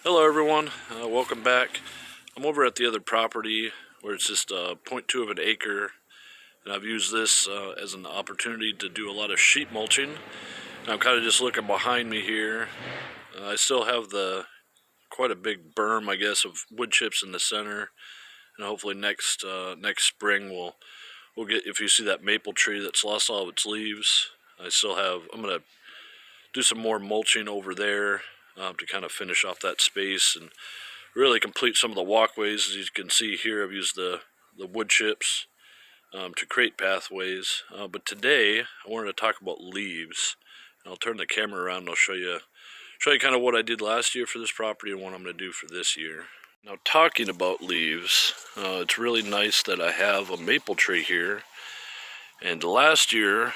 Hello everyone, welcome back. I'm over at the other property where it's just 0.2 of an acre, and I've used this as an opportunity to do a lot of sheep mulching. And I'm kind of just looking behind me here. I still have quite a big berm, I guess, of wood chips in the center, and hopefully next spring we'll get, if you see that maple tree that's lost all of its leaves, I'm gonna do some more mulching over there to kind of finish off that space and really complete some of the walkways. As you can see here, I've used the wood chips to create pathways. But today I wanted to talk about leaves. And I'll turn the camera around and I'll show you kind of what I did last year for this property and what I'm going to do for this year. Now, talking about leaves, it's really nice that I have a maple tree here. And last year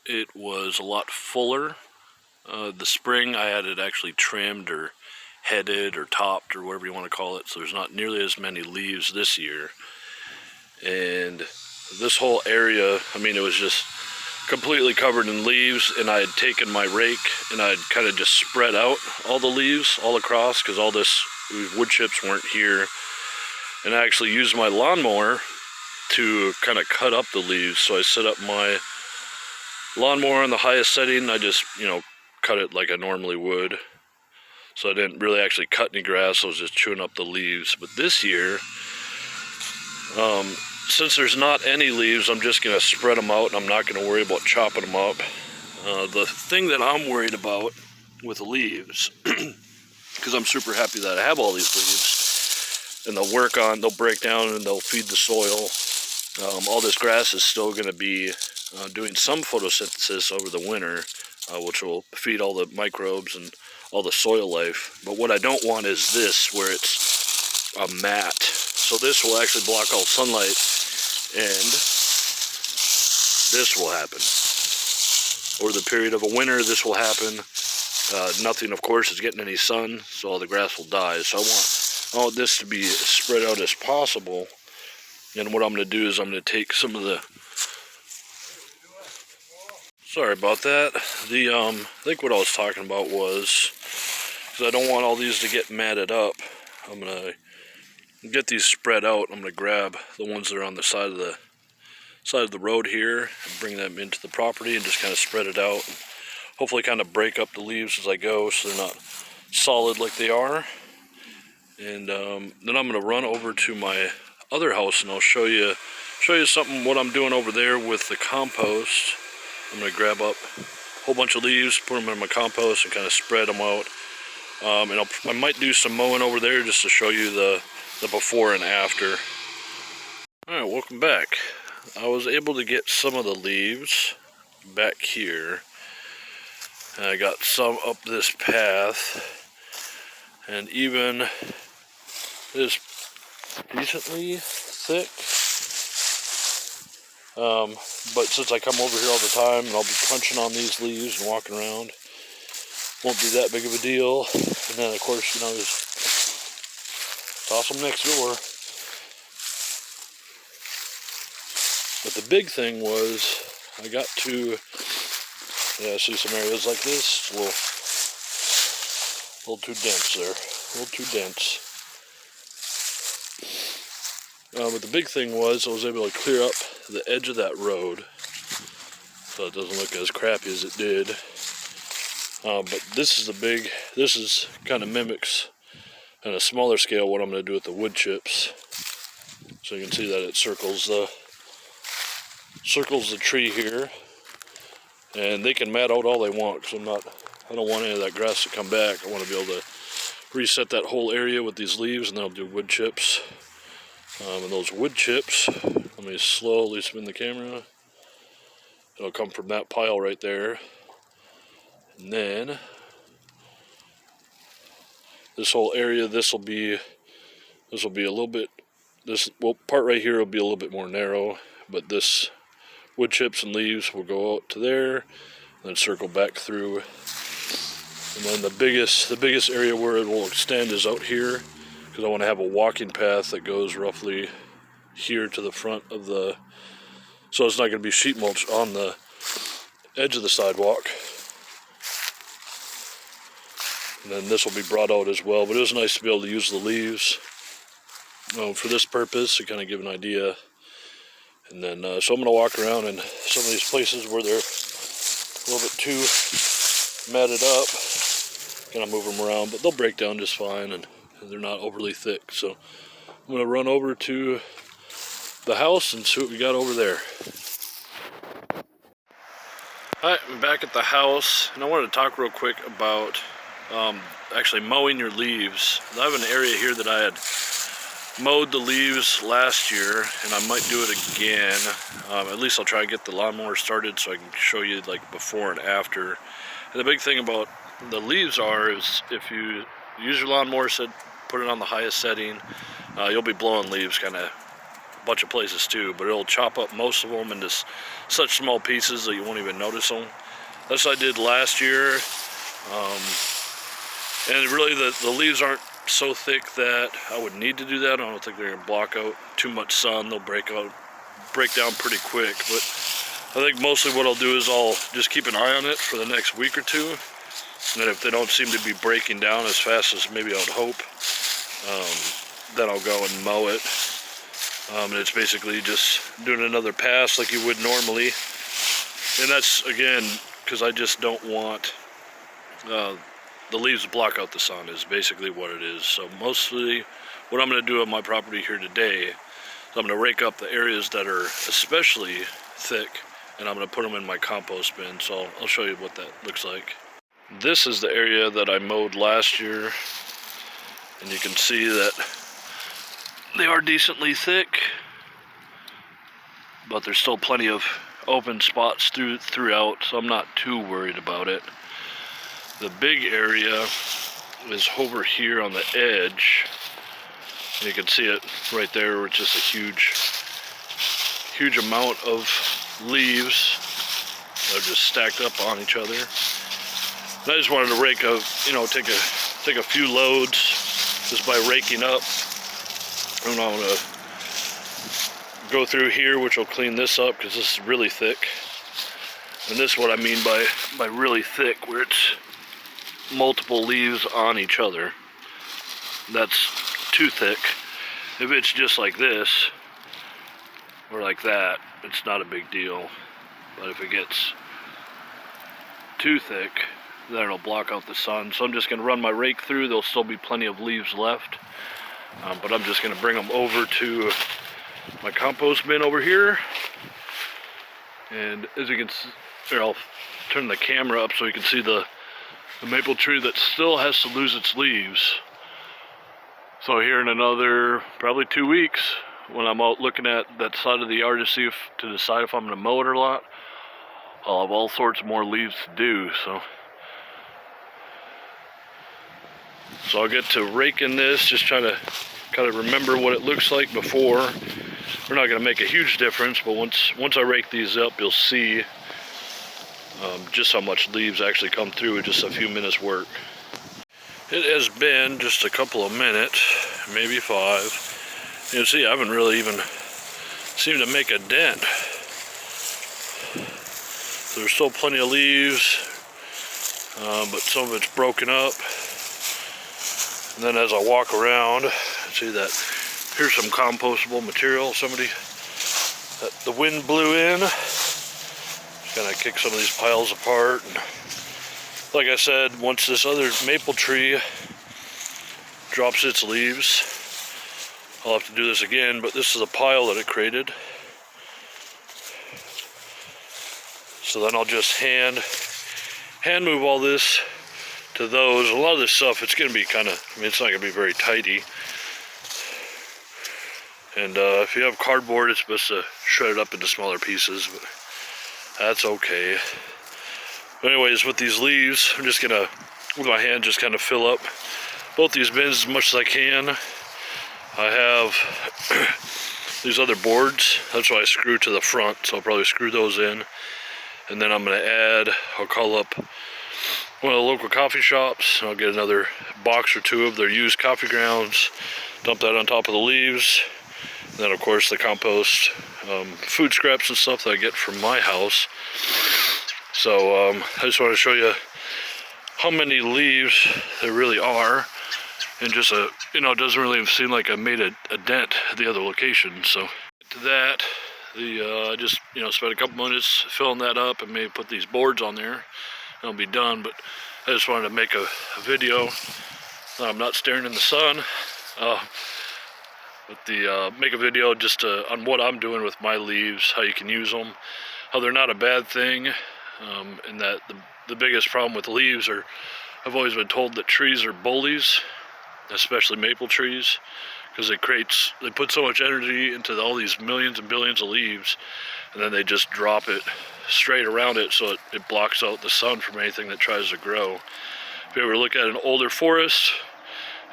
it was a lot fuller. The spring I had it actually trimmed or headed or topped or whatever you want to call it, so there's not nearly as many leaves this year. And this whole area, I mean, it was just completely covered in leaves, and I had taken my rake and I'd kind of just spread out all the leaves all across because all these wood chips weren't here. And I actually used my lawnmower to kind of cut up the leaves. So I set up my lawnmower on the highest setting. I just, cut it like I normally would. So I didn't really actually cut any grass, I was just chewing up the leaves. But this year, since there's not any leaves, I'm just going to spread them out and I'm not going to worry about chopping them up. The thing that I'm worried about with leaves, because I'm super happy that I have all these leaves, and they'll break down and they'll feed the soil. All this grass is still going to be doing some photosynthesis over the winter, which will feed all the microbes and all the soil life. But what I don't want is this, where it's a mat. So this will actually block all sunlight, and this will happen. Over the period of a winter, this will happen. Nothing, of course, is getting any sun, so all the grass will die. So I want this to be as spread out as possible. And what I'm going to do is I'm going to take some of the... Sorry about that. I think what I was talking about was, because I don't want all these to get matted up, I'm going to get these spread out. I'm going to grab the ones that are on the side of the road here and bring them into the property and just kind of spread it out. Hopefully kind of break up the leaves as I go so they're not solid like they are. And then I'm going to run over to my other house and I'll show you something, what I'm doing over there with the compost. I'm going to grab up a whole bunch of leaves, put them in my compost and kind of spread them out. And I might do some mowing over there just to show you the before and after. Alright, welcome back. I was able to get some of the leaves back here. And I got some up this path. And even is decently thick. But since I come over here all the time and I'll be crunching on these leaves and walking around, won't be that big of a deal. And then of course, just toss them next door. But the big thing was I got to, see some areas like this, a little too dense there, a little too dense. But the big thing was I was able to clear up the edge of that road so it doesn't look as crappy as it did. But this kind of mimics on a smaller scale what I'm going to do with the wood chips. So you can see that it circles the tree here, and they can mat out all they want because I don't want any of that grass to come back. I want to be able to reset that whole area with these leaves, and then I'll do wood chips. And those wood chips, let me slowly spin the camera. It'll come from that pile right there. And then this whole area, this will be a little bit, part right here will be a little bit more narrow, but this wood chips and leaves will go out to there, and then circle back through. And then the biggest area where it will extend is out here, because I want to have a walking path that goes roughly here to the front of so it's not going to be sheet mulch on the edge of the sidewalk. And then this will be brought out as well, but it was nice to be able to use the leaves for this purpose to kind of give an idea. And then so I'm going to walk around in some of these places where they're a little bit too matted up, kind of move them around, but they'll break down just fine, and they're not overly thick. So I'm going to run over to the house and see what we got over there. Alright, I'm back at the house, and I wanted to talk real quick about actually mowing your leaves. I have an area here that I had mowed the leaves last year, and I might do it again. At least I'll try to get the lawnmower started so I can show you like before and after. And the big thing about the leaves is if you use your lawnmower, put it on the highest setting, you'll be blowing leaves kind of a bunch of places too, but it'll chop up most of them into such small pieces that you won't even notice them. That's what I did last year. And really the leaves aren't so thick that I would need to do that. I don't think they're gonna block out too much sun. They'll break down pretty quick. But I think mostly what I'll do is I'll just keep an eye on it for the next week or two. And then if they don't seem to be breaking down as fast as maybe I would hope, then I'll go and mow it. And it's basically just doing another pass like you would normally. And that's, again, because I just don't want the leaves to block out the sun is basically what it is. So mostly what I'm going to do on my property here today is I'm going to rake up the areas that are especially thick, and I'm going to put them in my compost bin. So I'll show you what that looks like. This is the area that I mowed last year, and you can see that they are decently thick, but there's still plenty of open spots throughout, so I'm not too worried about it. The big area is over here on the edge. And you can see it right there, where it's just a huge amount of leaves that are just stacked up on each other. And I just wanted to rake take a few loads just by raking up. And I'm gonna go through here, which will clean this up because this is really thick. And this is what I mean by really thick, where it's multiple leaves on each other. That's too thick. If it's just like this or like that, it's not a big deal. But if it gets too thick, then it'll block out the sun. So I'm just going to run my rake through. There'll still be plenty of leaves left, but I'm just going to bring them over to my compost bin over here. And as you can see, here, I'll turn the camera up so you can see the maple tree that still has to lose its leaves. So here in another probably 2 weeks, when I'm out looking at that side of the yard to decide if I'm going to mow it or not, I'll have all sorts more leaves to do. So I'll get to raking this, just trying to kind of remember what it looks like before. We're not going to make a huge difference, but once I rake these up, you'll see just how much leaves actually come through in just a few minutes work. It has been just a couple of minutes, maybe 5. You can see I haven't really even seemed to make a dent. So there's still plenty of leaves, but some of it's broken up. And then as I walk around, see that here's some compostable material that the wind blew in. Kind of kick some of these piles apart. And like I said, once this other maple tree drops its leaves, I'll have to do this again, but this is a pile that it created. So then I'll just hand move all this to those. A lot of this stuff, it's going to be it's not going to be very tidy. And if you have cardboard, it's best to shred it up into smaller pieces, but that's okay. But anyways, with these leaves, I'm just gonna, with my hand, just kind of fill up both these bins as much as I can. I have these other boards, that's why I screw to the front, so I'll probably screw those in. And then I'm gonna I'll call up one of the local coffee shops, and I'll get another box or two of their used coffee grounds, dump that on top of the leaves. And then of course the compost, food scraps and stuff that I get from my house. So I just want to show you how many leaves there really are, and just it doesn't really seem like I made a dent at the other location. So to that, I just spent a couple minutes filling that up and maybe put these boards on there. I'll be done, but I just wanted to make a video. I'm not staring in the sun, but make a video just on what I'm doing with my leaves, how you can use them, how they're not a bad thing, and that the biggest problem with leaves are, I've always been told that trees are bullies, especially maple trees, because they put so much energy into all these millions and billions of leaves, and then they just drop it straight around it, so it blocks out the sun from anything that tries to grow. If you ever look at an older forest,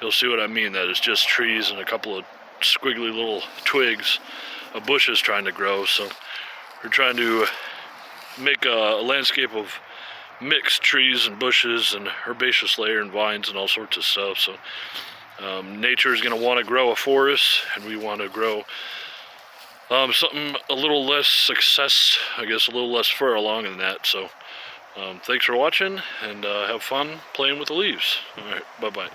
you'll see what I mean, that it's just trees and a couple of squiggly little twigs of bushes trying to grow. So we're trying to make a landscape of mixed trees and bushes and herbaceous layer and vines and all sorts of stuff. So nature is going to want to grow a forest, and we want to grow something a little less success, I guess, a little less fur along than that. So thanks for watching, and have fun playing with the leaves. All right, bye-bye.